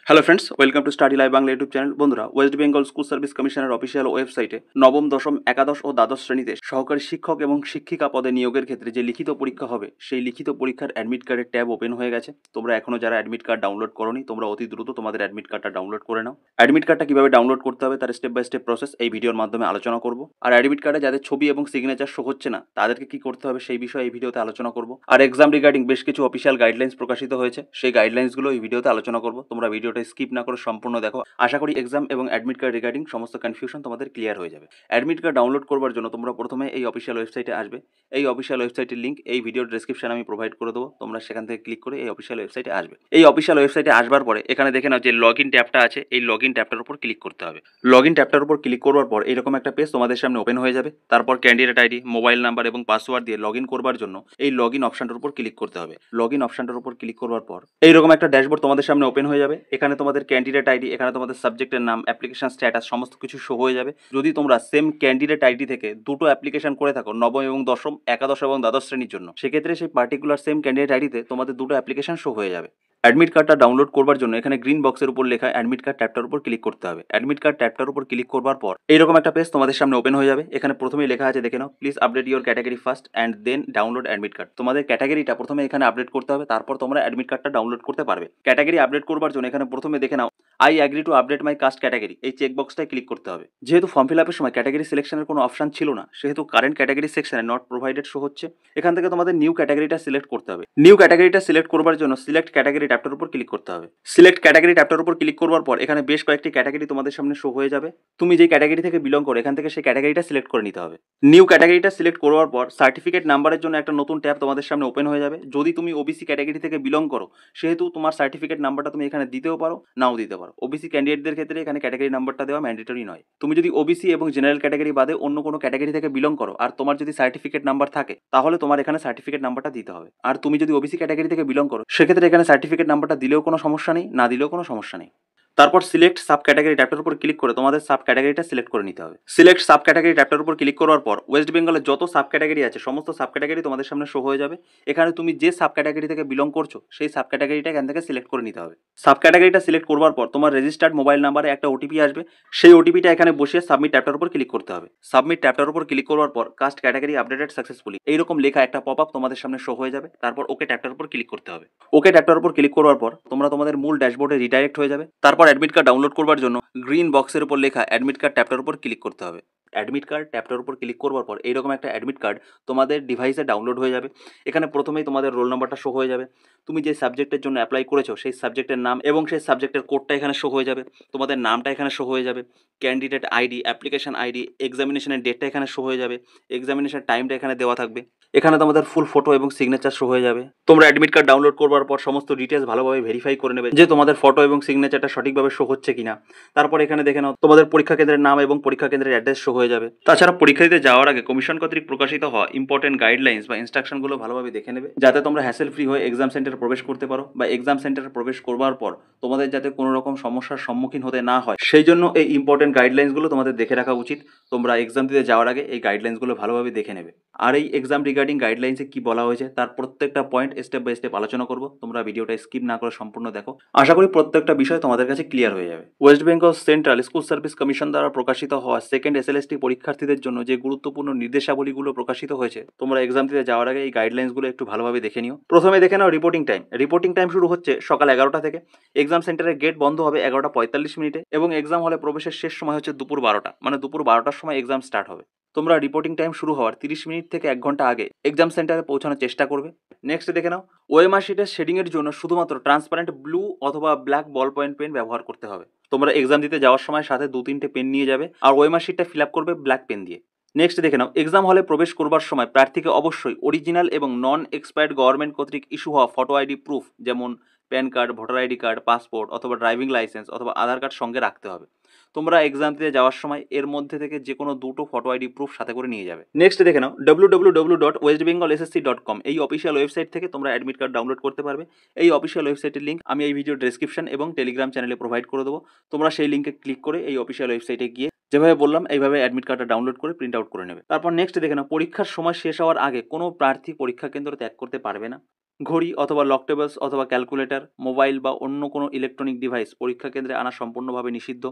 Hello friends, welcome to study live Bangla YouTube channel. বন্ধুরা, West Bengal school service কমিশনের official ওয়েবসাইটে নবম, দশম, একাদশ ও দ্বাদশ শ্রেণীতে সহকারী শিক্ষক এবং শিক্ষিকা পদে নিয়োগের ক্ষেত্রে যে লিখিত পরীক্ষা হবে, সেই লিখিত পরীক্ষার অ্যাডমিট কার্ডের ট্যাব ওপেন হয়ে গেছে। তোমরা এখনো যারা অ্যাডমিট কার্ড ডাউনলোড করোনি, তোমরা অতি দ্রুত তোমাদের অ্যাডমিট কার্ডটা ডাউনলোড করে নাও। অ্যাডমিট কার্ডটা কিভাবে ডাউনলোড করতে হবে তার স্টেপ বাই স্টেপ প্রসেস এই ভিডিওর মাধ্যমে আলোচনা করব। আর অ্যাডমিট কার্ডে যাদের ছবি এবং সিগনেচার শো হচ্ছে না, তাদেরকে কি করতে হবে সেই বিষয়ে এই ভিডিওতে আলোচনা করব। আর এক্সাম রিগার্ডিং বেশ কিছু অফিসিয়াল গাইডলাইন্স প্রকাশিত হয়েছে, সেই গাইডলাইন্সগুলো এই ভিডিওতে আলোচনা করব। তোমরা ভিডিওটা স্কিপ না করে সম্পূর্ণ দেখো। আশা করি এক্সাম এবং অ্যাডমিট কার্ড রিগার্ডিং সমস্ত কনফিউশন তোমাদের ক্লিয়ার হয়ে যাবে। অ্যাডমিট কার্ড ডাউনলোড করবার জন্য তোমরা প্রথমে এই অফিসিয়াল ওয়েবসাইটে আসবে। এই অফিসিয়াল ওয়েবসাইটের লিঙ্ক এই ভিডিওর ডেসক্রিপশনে আমি প্রোভাইড করে দেবো। তোমরা সেখান থেকে ক্লিক করে এই অফিসিয়াল ওয়েবসাইটে আসবে। এই অফিসিয়াল ওয়েবসাইটে আসবার পরে এখানে দেখে নাও যে লগ ইন ট্যাবটা আছে, এই লগ ইন ট্যাবটার উপর ক্লিক করতে হবে। লগ ইন ট্যাবটার উপর ক্লিক করবার পর এরকম একটা পেজ তোমাদের সামনে ওপেন হয়ে যাবে। তারপর ক্যান্ডিডেট আইডি, মোবাইল নাম্বার এবং পাসওয়ার্ড দিয়ে লগ ইন করবার জন্য এই লগ ইন অপশনটার উপর ক্লিক করতে হবে। লগ ইন অপশনটার উপর ক্লিক করবার পর এইরকম একটা ড্যাশবোর্ড তোমাদের সামনে ওপেন হয়ে যাবে। এখানে তোমাদের ক্যান্ডিডেট আইডি, এখানে তোমাদের সাবজেক্টের নাম, অ্যাপ্লিকেশন স্ট্যাটাস সমস্ত কিছু শো হয়ে যাবে। যদি তোমরা সেম ক্যান্ডিডেট আইডি থেকে দুটো অ্যাপ্লিকেশন করে থাকো, নবম এবং দশম, একাদশ এবং দ্বাদশ শ্রেণীর জন্য, সেক্ষেত্রে সেই পার্টিকুলার সেম ক্যান্ডিডেট আইডিতে তোমাদের দুটো অ্যাপ্লিকেশন শো হয়ে যাবে। অ্যাডমিট কার্ডটা ডাউনলোড করবার জন্য এখানে গ্রিন বক্সের উপর লেখা অ্যাডমিট কার্ড ট্যাবটার উপর ক্লিক করতে হবে। অ্যাডমিট কার্ড ট্যাবটার উপর ক্লিক করবার পর এইরকম একটা পেজ তোমাদের সামনে ওপেন হয়ে যাবে। এখানে প্রথমেই লেখা আছে, দেখে নাও, please update your category first and then download admit card. তোমাদের ক্যাটাগরিটা প্রথমে এখানে আপডেট করতে হবে, তারপর তোমরা অ্যাডমিট কার্ডটা ডাউনলোড করতে পারবে। ক্যাটাগরি আপডেট করবার জন্য এখানে প্রথমে দেখে নাও, I agree to update my caste category, এই চেক বক্সটায় ক্লিক করতে হবে। যেহেতু ফর্ম ফিল আপের সময় ক্যাটাগরি সিলেকশনের কোনো অপশন ছিল না, সেহেতু কারেন্ট ক্যাটাগরি সেকশনে নট প্রোভাইডেড শো হচ্ছে। এখান থেকে তোমাদের নিউ ক্যাটাগরিটা সিলেক্ট করতে হবে। নিউ ক্যাটাগরিটা সিলেক্ট করবার জন্য সিলেক্ট ক্যাটাগরি ট্যাবটার উপর ক্লিক করতে হবে। সিলেক্ট ক্যাটাগরি ট্যাবটার উপর ক্লিক করবার পর এখানে বেশ কয়েকটি ক্যাটাগরি তোমাদের সামনে শো হয়ে যাবে। তুমি যে ক্যাটাগরি থেকে বিলং করো, এখান থেকে সেই ক্যাটাগরিটা সিলেক্ট করে নিতে হবে। নিউ ক্যাটাগরিটা সিলেক্ট করবার পর সার্টিফিকেট নাম্বারের জন্য একটা নতুন ট্যাব তোমাদের সামনে ওপেন হয়ে যাবে। যদি তুমি ওবিসি ক্যাটাগরি থেকে বিলং করো, সেহেতু তোমার সার্টিফিকেট নাম্বারটা তুমি এখানে দিতেও পারো, নাও দিতে পারো। ওবিসি ক্যান্ডিডেটদের ক্ষেত্রে এখানে ক্যাটাগরি নাম্বারটা দেওয়া ম্যান্ডেটরি নয়। তুমি যদি ওবিসি এবং জেনারেল ক্যাটাগরি বাদে অন্য কোনো ক্যাটাগরি থেকে বিলং করো আর তোমার যদি সার্টিফিকেট নাম্বার থাকে, তাহলে তোমার এখানে সার্টিফিকেট নাম্বারটা দিতে হবে। আর তুমি যদি ওবিসি ক্যাটাগরি থেকে বিলং করো, সেক্ষেত্রে এখানে সার্টিফিকেট নাম্বারটা দিলেও কোনো সমস্যা নেই, না দিলেও কোনো সমস্যা নেই। তারপর সিলেক্ট সাব ক্যাটাগরি ট্যাবটার উপর ক্লিক করে তোমাদের সাব ক্যাটাগরিটা সিলেক্ট করে নিতে হবে। সিলেক্ট সাব ক্যাটাগরি ট্যাবটার উপর ক্লিক করার পর ওয়েস্ট বেঙ্গলের যত সাব ক্যাটাগরি আছে সমস্ত সাব ক্যাটাগরি তোমাদের সামনে শো হয়ে যাবে। এখানে তুমি যে সাব ক্যাটাগরি থেকে বিলং করছো সেই সাব ক্যাটাগরিটা এখান থেকে সিলেক্ট করে নিতে হবে। সাব ক্যাটাগরিটা সিলেক্ট করবার পর তোমার রেজিস্টার্ড মোবাইল নাম্বারে একটা ওটিপি আসবে। সেই ওটিপিটা এখানে বসিয়ে সাবমিট ট্যাবটার উপর ক্লিক করতে হবে। সাবমিট ট্যাবটার উপর ক্লিক করবার পর কাস্ট ক্যাটাগরি আপডেটেড সাকসেসফুলি এইরকম লেখা একটা পপ আপ তোমাদের সামনে শো হয়ে যাবে। তারপর ওকে ট্যাবটার উপর ক্লিক করতে হবে। ওকে ট্যাবটার উপর ক্লিক করবার পর তোমরা তোমাদের মূল ড্যাশবোর্ডে রিডাইরেক্ট হয়ে যাবে। তারপর অ্যাডমিট কার্ড ডাউনলোড করবার জন্য গ্রিন বক্সের উপর লেখা অ্যাডমিট কার্ড ট্যাবটার উপর ক্লিক করতে হবে। অ্যাডমিট কার্ড ট্যাবটার উপর ক্লিক করবার পর এইরকম একটা অ্যাডমিট কার্ড তোমাদের ডিভাইসে ডাউনলোড হয়ে যাবে। এখানে প্রথমেই তোমাদের রোল নাম্বারটা শো হয়ে যাবে। তুমি যে সাবজেক্টের জন্য অ্যাপ্লাই করেছো সেই সাবজেক্টের নাম এবং সেই সাবজেক্টের কোডটা এখানে শো হয়ে যাবে। তোমাদের নামটা এখানে শো হয়ে যাবে। ক্যান্ডিডেট আইডি, অ্যাপ্লিকেশন আইডি, এক্সামিনেশনের ডেটটা এখানে শো হয়ে যাবে। এক্সামিনেশন টাইমটা এখানে দেওয়া থাকবে। এখানে তোমাদের ফুল ফটো এবং সিগনেচার শো হয়ে যাবে। তোমরা অ্যাডমিট কার্ড ডাউনলোড করবার পর সমস্ত ডিটেলস ভালোভাবে ভেরিফাই করে নেবে যে তোমাদের ফটো এবং সিগনেচারটা সঠিকভাবে শো হচ্ছে কিনা। তারপর এখানে দেখে নাও তোমাদের পরীক্ষা কেন্দ্রের নাম এবং পরীক্ষা কেন্দ্রের অ্যাড্রেস শো হয়ে যাবে। তাছাড়া পরীক্ষা দিতে যাওয়ার আগে কমিশন কর্তৃক প্রকাশিত হওয়া ইম্পর্টেন্ট গাইডলাইন্স বা ইনস্ট্রাকশনগুলো ভালোভাবে দেখে নেবে, যাতে তোমরা হ্যাসেল ফ্রি হয়ে এক্সাম সেন্টারে প্রবেশ করতে পারো, বা এক্সাম সেন্টারে প্রবেশ করবার পর তোমাদের যাতে কোনো রকম সমস্যার সম্মুখীন হতে না হয়, সেই জন্য এই ইম্পর্টেন্ট গাইডলাইন্সগুলো তোমাদের দেখে রাখা উচিত। তোমরা এক্সাম দিতে যাওয়ার আগে এই গাইডলাইন্সগুলো ভালোভাবে দেখে নেবে। আর এই এক্সাম রিগার্ডিং গাইডলাইন্সে কি বলা হয়েছে তার প্রত্যেকটা পয়েন্ট স্টেপ বাই স্টেপ আলোচনা করব। তোমরা ভিডিওটা স্কিপ না করে সম্পূর্ণ দেখো। আশা করি প্রত্যেকটা বিষয় তোমাদের কাছে ক্লিয়ার হয়ে যাবে। West Bengal central school service commission দ্বারা প্রকাশিত হওয়া সেকেন্ড এসএলএসটি পরীক্ষার্থীদের জন্য যে গুরুত্বপূর্ণ নির্দেশাবলীগুলো প্রকাশিত হয়েছে, তোমরা এক্সাম দিতে যাওয়ার আগে এই গাইডলাইন্সগুলো একটু ভালোভাবে দেখে নিও। প্রথমে দেখে নাও রিপোর্টিং টাইম। রিপোর্টিং টাইম শুরু হচ্ছে সকাল 11টা থেকে। এক্সাম সেন্টারের গেট বন্ধ হবে 11টা 45 এবং এক্সাম হলে প্রবেশের শেষ সময় হচ্ছে দুপুর 12টা, মানে দুপুর 12টার সময় এক্সাম স্টার্ট হবে। তোমরা রিপোর্টিং টাইম শুরু হওয়ার 30 মিনিট থেকে 1 ঘন্টা আগে এক্সাম সেন্টারে পৌঁছানোর চেষ্টা করবে। নেক্সট দেখে নাও ওএমআর শিটের শেডিংয়ের জন্য শুধুমাত্র ট্রান্সপারেন্ট ব্লু অথবা ব্ল্যাক বল পয়েন্ট পেন ব্যবহার করতে হবে। তোমরা এক্সাম দিতে যাওয়ার সময় সাথে 2-3টে পেন নিয়ে যাবে আর ওএমআর শিটটা ফিল আপ করবে ব্ল্যাক পেন দিয়ে। নেক্সট দেখে নাও এক্সাম হলে প্রবেশ করবার সময় প্রার্থীকে অবশ্যই অরিজিনাল এবং নন এক্সপায়ার্ড গভর্নমেন্ট কর্তৃক ইস্যু হওয়া ফটো আইডি প্রুফ, যেমন PAN card, voter ID card, passport অথবা ড্রাইভিং লাইসেন্স অথবা আধার কার্ড সঙ্গে রাখতে হবে। তোমরা এক্সাম দিতে যাওয়ার সময় এর মধ্যে থেকে যে কোনো দুটো ফটো আইডি প্রুফ সাথে করে নিয়ে যাবে। নেক্সট দেখে নাও www.westbengalssc.com এই অফিসিয়াল ওয়েবসাইট থেকে তোমরা অ্যাডমিট কার্ড ডাউনলোড করতে পারবে। এই অফিসিয়াল ওয়েবসাইটের লিঙ্ক আমি এই ভিডিও ডেসক্রিপশন এবং টেলিগ্রাম চ্যানেলে প্রোভাইড করে দেবো। তোমরা সেই লিঙ্কে ক্লিক করে এই অফিসিয়াল ওয়েবসাইটে গিয়ে যেভাবে বললাম এইভাবে অ্যাডমিট কার্ডটা ডাউনলোড করে প্রিন্ট আউট করে নেবে। তারপর নেক্সট দেখে নাও, পরীক্ষার সময় শেষ হওয়ার আগে কোনো প্রার্থী পরীক্ষা কেন্দ্র ত্যাগ করতে পারবে না। ঘড়ি অথবা লক টেবলস অথবা ক্যালকুলেটর, মোবাইল বা অন্য কোনো ইলেকট্রনিক ডিভাইস পরীক্ষা কেন্দ্রে আনা সম্পূর্ণভাবে নিষিদ্ধ।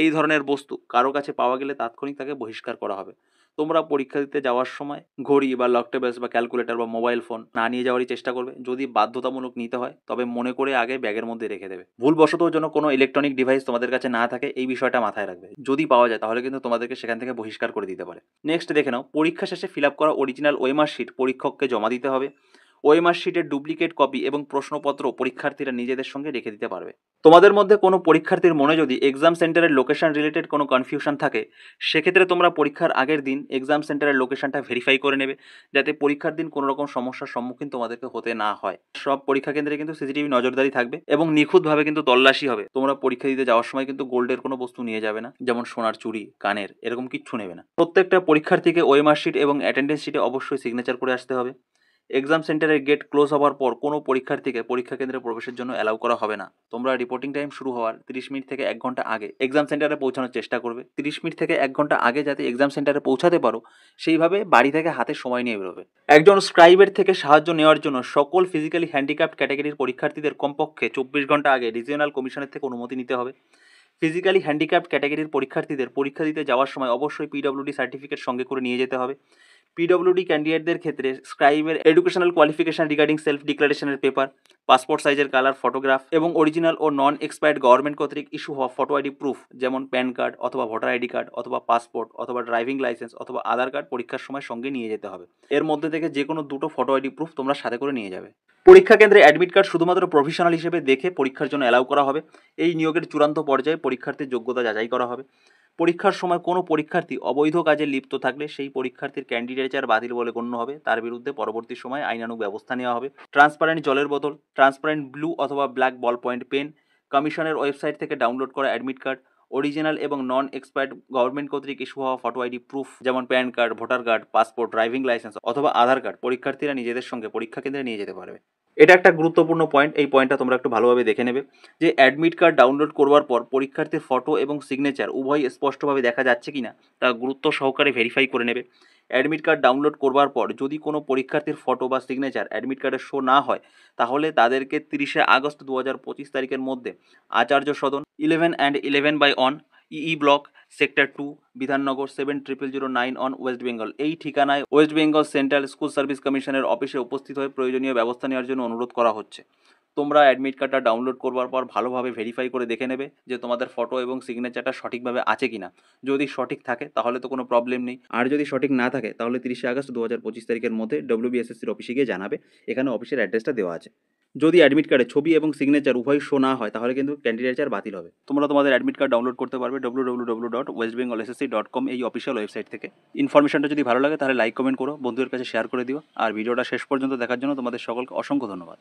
এই ধরনের বস্তু কারো কাছে পাওয়া গেলে তাৎক্ষণিক তাকে বহিষ্কার করা হবে। তোমরা পরীক্ষা দিতে যাওয়ার সময় ঘড়ি বা লক টেবলস বা ক্যালকুলেটর বা মোবাইল ফোন না নিয়ে যাওয়ারই চেষ্টা করবে। যদি বাধ্যতামূলক নিতে হয় তবে মনে করে আগে ব্যাগের মধ্যে রেখে দেবে। ভুলবশত যেন কোনো ইলেকট্রনিক ডিভাইস তোমাদের কাছে না থাকে এই বিষয়টা মাথায় রাখবে। যদি পাওয়া যায় তাহলে কিন্তু তোমাদেরকে সেখান থেকে বহিষ্কার করে দিতে পারে। নেক্সট দেখে নাও, পরীক্ষা শেষে ফিল আপ করা অরিজিনাল ওএমআর শিট পরীক্ষককে জমা দিতে হবে। ওএমআর শিটের ডুপ্লিকেট কপি এবং প্রশ্নপত্র পরীক্ষার্থীরা নিজেদের সঙ্গে রেখে দিতে পারবে। তোমাদের মধ্যে কোনো পরীক্ষার্থীর মনে যদি এক্সাম সেন্টারের লোকেশন রিলেটেড কোনো কনফিউশন থাকে, সেক্ষেত্রে তোমরা পরীক্ষার আগের দিন এক্সাম সেন্টারের লোকেশনটা ভেরিফাই করে নেবে, যাতে পরীক্ষার দিন কোনো রকম সমস্যার সম্মুখীন তোমাদেরকে হতে না হয়। সব পরীক্ষা কেন্দ্রে কিন্তু সিসিটিভি নজরদারি থাকবে এবং নিখুঁতভাবে কিন্তু তল্লাশি হবে। তোমরা পরীক্ষা দিতে যাওয়ার সময় কিন্তু গোল্ডের কোনো বস্তু নিয়ে যাবে না, যেমন সোনার চুড়ি, কানের, এরকম কিচ্ছু নেবে না। প্রত্যেকটা পরীক্ষার্থীকে ওএমআর শিট এবং অ্যাটেন্ডেন্স শিটে অবশ্যই সিগনেচার করে আসতে হবে। এক্সাম সেন্টারের গেট ক্লোজ হওয়ার পর কোনো পরীক্ষার্থীকে পরীক্ষা কেন্দ্রে প্রবেশের জন্য অ্যালাউ করা হবে না। তোমরা রিপোর্টিং টাইম শুরু হওয়ার 30 মিনিট থেকে 1 ঘন্টা আগে এক্সাম সেন্টারে পৌঁছানোর চেষ্টা করবে। 30 মিনিট থেকে 1 ঘন্টা আগে যাতে এক্সাম সেন্টারে পৌঁছাতে পারো, সেইভাবে বাড়ি থেকে হাতে সময় নিয়ে বেরোবে। একজন স্ক্রাইবের থেকে সাহায্য নেওয়ার জন্য সকল ফিজিক্যালি হ্যান্ডিক্যাপ্ট ক্যাটাগরির পরীক্ষার্থীদের কমপক্ষে 24 ঘন্টা আগে রিজিওনাল কমিশনের থেকে অনুমতি নিতে হবে। ফিজিক্যালি হ্যান্ডিক্যাপ্ট ক্যাটাগরির পরীক্ষার্থীদের পরীক্ষা দিতে যাওয়ার সময় অবশ্যই পিডব্লিউডি সার্টিফিকেট সঙ্গে করে নিয়ে যেতে হবে। পিডব্লিউডি ক্যান্ডিডেটদের ক্ষেত্রে স্ক্রাইবের এডুকেশনাল কোয়ালিফিকেশন রিগার্ডিং সেলফ ডিক্লারেশনের পেপার, পাসপোর্ট সাইজের কালার ফটোগ্রাফ এবং অরিজিনাল ও নন এক্সপায়ার্ড গভর্নমেন্ট কর্তৃক ইস্যু হওয়া ফটো আইডি প্রুফ, যেমন প্যান কার্ড অথবা ভোটার আইডি কার্ড অথবা পাসপোর্ট অথবা ড্রাইভিং লাইসেন্স অথবা আধার কার্ড পরীক্ষার সময় সঙ্গে নিয়ে যেতে হবে। এর মধ্যে থেকে যে কোনো দুটো ফটো আইডি প্রুফ তোমরা সাথে করে নিয়ে যাবে। পরীক্ষা কেন্দ্রে অ্যাডমিট কার্ড শুধুমাত্র প্রফেশনাল হিসেবে দেখে পরীক্ষার জন্য অ্যালাউ করা হবে। এই নিয়োগের চূড়ান্ত পর্যায়ে পরীক্ষার্থীর যোগ্যতা যাচাই করা হবে। পরীক্ষার সময় কোনো পরীক্ষার্থী অবৈধ কাজে লিপ্ত থাকলে সেই পরীক্ষার্থীর ক্যান্ডিডেচার বাতিল বলে গণ্য হবে। তার বিরুদ্ধে পরবর্তী সময়ে আইনানুগ ব্যবস্থা নেওয়া হবে। ট্রান্সপারেন্ট জলের বোতল, ট্রান্সপারেন্ট ব্লু অথবা ব্ল্যাক বল পয়েন্ট পেন, কমিশনের ওয়েবসাইট থেকে ডাউনলোড করা অ্যাডমিট কার্ড, অরিজিনাল এবং নন এক্সপায়ার্ড গভর্নমেন্ট কর্তৃক ইস্যু হওয়া ফটো আইডি প্রুফ, যেমন PAN card, voter card, passport, driving licence অথবা আধার কার্ড পরীক্ষার্থীরা নিজেদের সঙ্গে পরীক্ষা কেন্দ্রে নিয়ে যেতে পারবে। এটা একটা গুরুত্বপূর্ণ পয়েন্ট। এই পয়েন্টটা তোমরা একটু ভালোভাবে দেখে নেবে যে অ্যাডমিট কার্ড ডাউনলোড করবার পর পরীক্ষার্থীর ফটো এবং সিগনেচার উভয় স্পষ্টভাবে দেখা যাচ্ছে কিনা তা গুরুত্ব সহকারে ভেরিফাই করে নেবে। অ্যাডমিট কার্ড ডাউনলোড করবার পর যদি কোনো পরীক্ষার্থীর ফটো বা সিগনেচার অ্যাডমিট কার্ডে শো না হয়, তাহলে তাদেরকে 30শে আগস্ট 2025 তারিখের মধ্যে আচার্য সদন 11/11/1 EE block sector 2 Bidhannagar 700009 West Bengal এই ঠিকানায় West Bengal central school service কমিশনের অফিসে উপস্থিত হয়ে প্রয়োজনীয় ব্যবস্থা নেওয়ার জন্য অনুরোধ করা হচ্ছে। তোমরা অ্যাডমিট কার্ডটা ডাউনলোড করবার পর ভালোভাবে ভেরিফাই করে দেখে নেবে যে তোমাদের ফটো এবং সিগনেচারটা সঠিকভাবে আছে কিনা। যদি সঠিক থাকে তাহলে তো কোনো প্রবলেম নেই, আর যদি সঠিক না থাকে তাহলে 30শে আগস্ট 2025 তারিখের মধ্যে ডব্লিউবিএসএসসির অফিসে গিয়ে জানাবে। এখানে অফিসের অ্যাড্রেসটা দেওয়া আছে। যদি অ্যাডমিট কার্ডে ছবি এবং সিগনেচার উভয় শো না হয় তাহলে কিন্তু ক্যান্ডিডেচার বাতিল হবে। তোমরা তোমাদের অ্যাডমিট কার্ড ডাউনলোড করতে পারবে www.westbengalssc.com এই অফিসিয়াল ওয়েবসাইট থেকে। ইনফরমেশনটা যদি ভালো লাগে তাহলে লাইক কমেন্ট করো, বন্ধুদের কাছে শেয়ার করে দিও। আর ভিডিওটা শেষ পর্যন্ত দেখার জন্য তোমাদের সকলকে অসংখ্য ধন্যবাদ।